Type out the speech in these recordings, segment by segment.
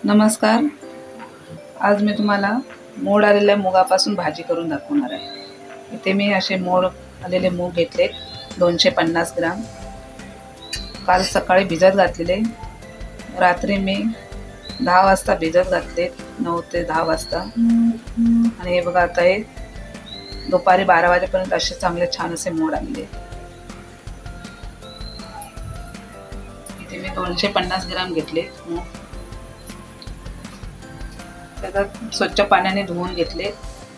नमस्कार. आज मी तुम्हाला मोड आलेल्या मुगापासून भाजी करून दाखवणार आहे. इथे मी असे मोड आलेले मूग घेतले 250 ग्राम. काल सकाळी भिजत घातलेले. रात्री मी 10 वाजता भिजत घातले, 9 ते 10 वाजता. आणि हे बघा, आता हे दुपारी 12 वाजेपर्यंत असे चांगले छान असे मोड आलेले. इथे मी 250 ग्राम घेतले मूग. त्याला स्वच्छ पाण्याने धुवून घेतले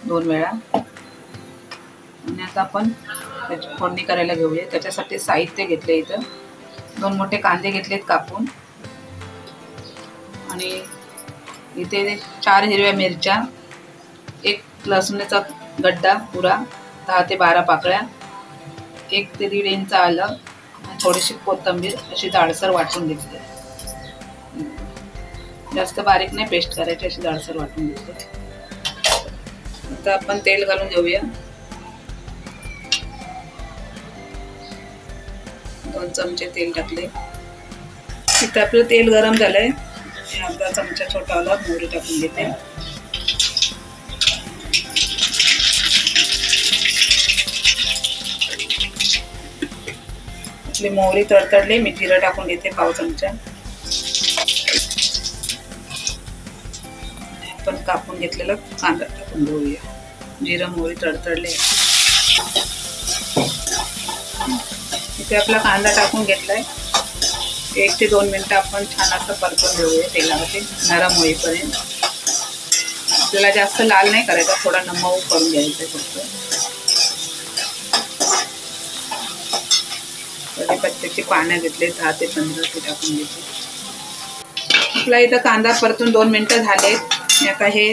2 वेळा. आणि आता आपण त्याची फोडणी करायला घेऊया. त्याच्यासाठी साहित्य घेतले. इथं 2 मोठे कांदे घेतलेत कापून. आणि इथे 4 हिरव्या मिरच्या, 1 लसूणाचा गड्डा पुरा, 10 ते 12 पाकळ्या, 1 ते 1.5 इंच आलं आणि थोडीशी कोथिंबीर अशी जाडसर वाटून घेतली. जास्त बारीक नाही पेस्ट करायची, अशी जाडसर वाटून घेतली. आता आपण तेल घालून घेऊया. 2 चमचे तेल टाकले. इथं आपलं तेल गरम झालंय. अर्धा चमचा छोटावाला मोहरी टाकून घेते. आपली मोहरी तडतडली. मी जिरं टाकून घेते 1/2 चमचा. आपण कापून घेतलेला कांदा टाकून घेऊया. जिरं मोहरी तडतडले. इथे आपला कांदा टाकून घेतलाय. 1 ते 2 मिनिटं आपण छान असं परतून घेऊया तेलामध्ये, नरम होईपर्यंत. आपल्याला जास्त लाल नाही करायचा, थोडा मऊ करून घ्यायचा फक्त. कढीपत्त्याची पानं घेतले 10 ते 15 ते टाकून घेतले. आपला इथं कांदा परतून 2 मिनिटं झालेत. आता हे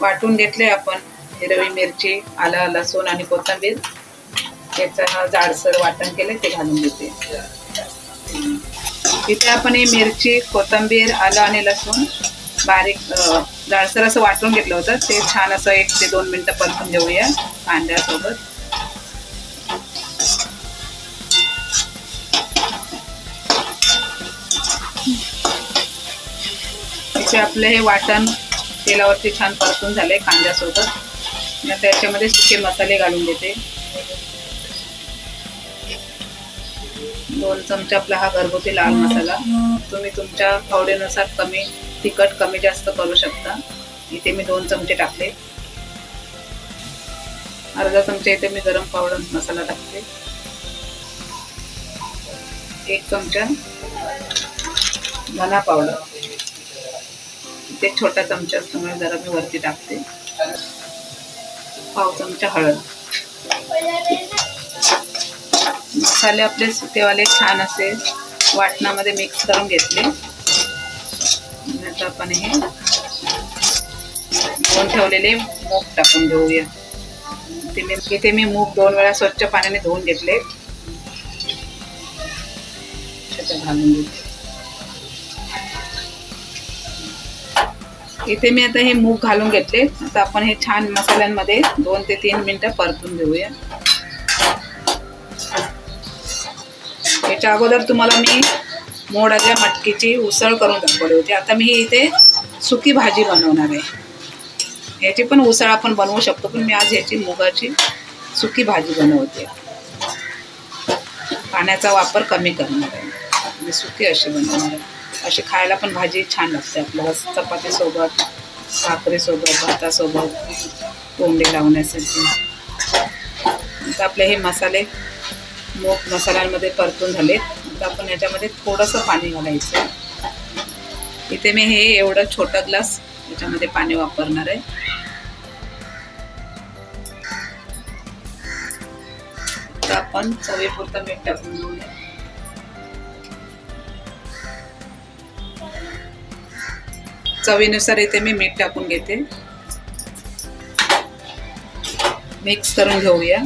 वाटून घेतले आपण. हिरवी मिरची, आलं, लसूण आणि कोथिंबीर याचं जाडसर वाटण केले, ते घालून घेते. इथे आपण ही मिरची, कोथिंबीर, आलं आणि लसूण बारीक जाडसर असं वाटून घेतलं होतं. ते छान असं 1 ते 2 मिनिटं परतून घेऊया कांद्यासोबत. इथे आपले हे वाटण तेलावरती छान परतून झाले कांद्यासोबत. त्याच्यामध्ये सुके मसाले घालून देते. 2 चमचे आपला हा घरगुती लाल मसाला. तुम्ही तुमच्या आवडीनुसार कमी तिखट कमी जास्त करू शकता. इथे मी 2 चमचे टाकले. अर्धा चमचा इथे मी गरम पावडर मसाला टाकते. 1 चमचा धना पावडर. इथे छोटा चमचा असल्यामुळे जरा मी वरती टाकते. 1/2 चमचा हळद. मसाले आपले सुकेवाले छान असे वाटणामध्ये मिक्स करून घेतले. आता आपण हे धुवून ठेवलेले मूग टाकून घेऊया. इथे मी मूग 2 वेळा स्वच्छ पाण्याने धुवून घेतले. घालून घेते. इथे मी आता हे मूग घालून घेतले. आता आपण हे छान मसाल्यांमध्ये 2 ते 3 मिनिटं परतून घेऊया. याच्या अगोदर तुम्हाला मी मोडाच्या मटकीची उसळ करून दाखवली होती. आता मी इथे सुकी भाजी बनवणार आहे. याची पण उसळ आपण बनवू शकतो, पण मी आज याची मुगाची सुकी भाजी बनवते. पाण्याचा वापर कमी करणार आहे. मी सुकी अशी बनवणार आहे. अशी खायला पण भाजी छान लागते आपल्याला, चपातीसोबत, भाकरीसोबत, भातासोबत तोंडी लावण्यासाठी. आता आपले हे मसाले मूग मसाल्यांमध्ये परतून झालेत. आता आपण याच्यामध्ये थोडंसं पाणी घालायचं. इथे मी हे एवढं छोटा ग्लास याच्यामध्ये पाणी वापरणार आहे. आता आपण चवीपुरतं मीठ टाकून घेऊया. चवीनुसार इथे मी मीठ टाकून घेते. मिक्स करून घेऊया.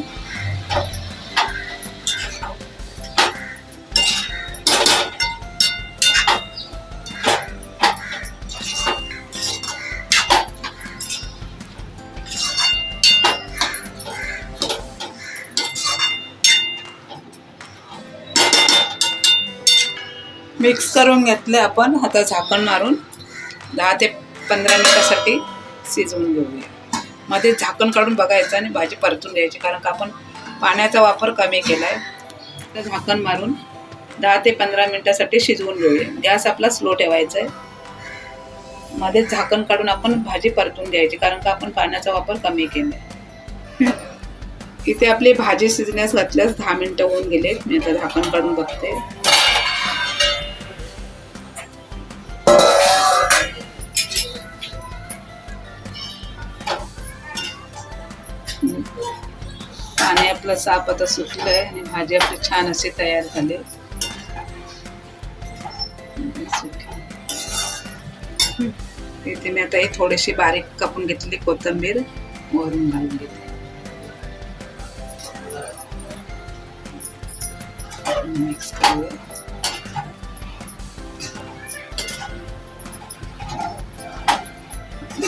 मिक्स करून घेतले आपण. आता झाकण मारून 10 ते 15 मिनिटासाठी शिजवून घेऊया. मध्ये झाकण काढून बघायचं आणि भाजी परतून घ्यायची, कारण का आपण पाण्याचा वापर कमी केला आहे. तर झाकण मारून 10 ते 15 मिनिटासाठी शिजवून घेऊया. गॅस आपला स्लो ठेवायचा आहे. मध्ये झाकण काढून आपण भाजी परतून घ्यायची, कारण का आपण पाण्याचा वापर कमी केला आहे. इथे आपली भाजी शिजण्यास घातल्यास 10 मिनिटं होऊन गेले. मी आता झाकण काढून बघते. पाणी आपलं साफ आता सुटलंय आणि भाजी आपली छान अशी तयार झाली. इथे मी आता ही थोडीशी बारीक कापून घेतली कोथिंबीर वरून घालून घेते. मिक्स करूया.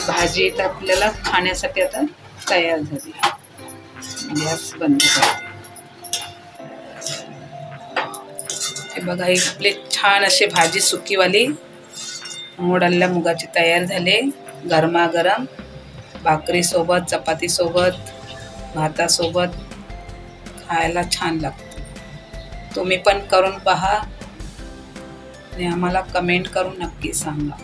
भाजी तर आपल्याला खाण्यासाठी आता तयार झाली. गॅस बंद करते. हे बघा, ही आपली छान अशी भाजी सुकीवाली मोड आलेल्या मुगाची तयार झाली. गरमागरम भाकरीसोबत, चपातीसोबत, भातासोबत खायला छान लागते. तुम्ही पण करून पहा आणि आम्हाला कमेंट करून नक्की सांगा.